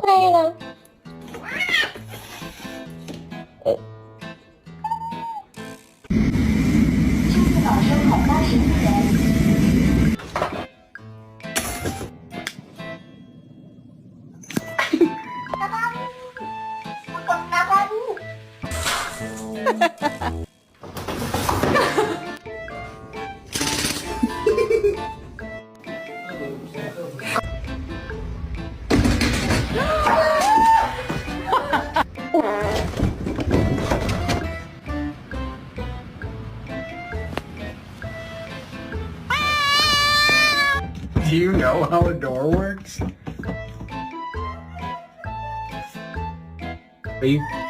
đây là Do you know how a door works? Are you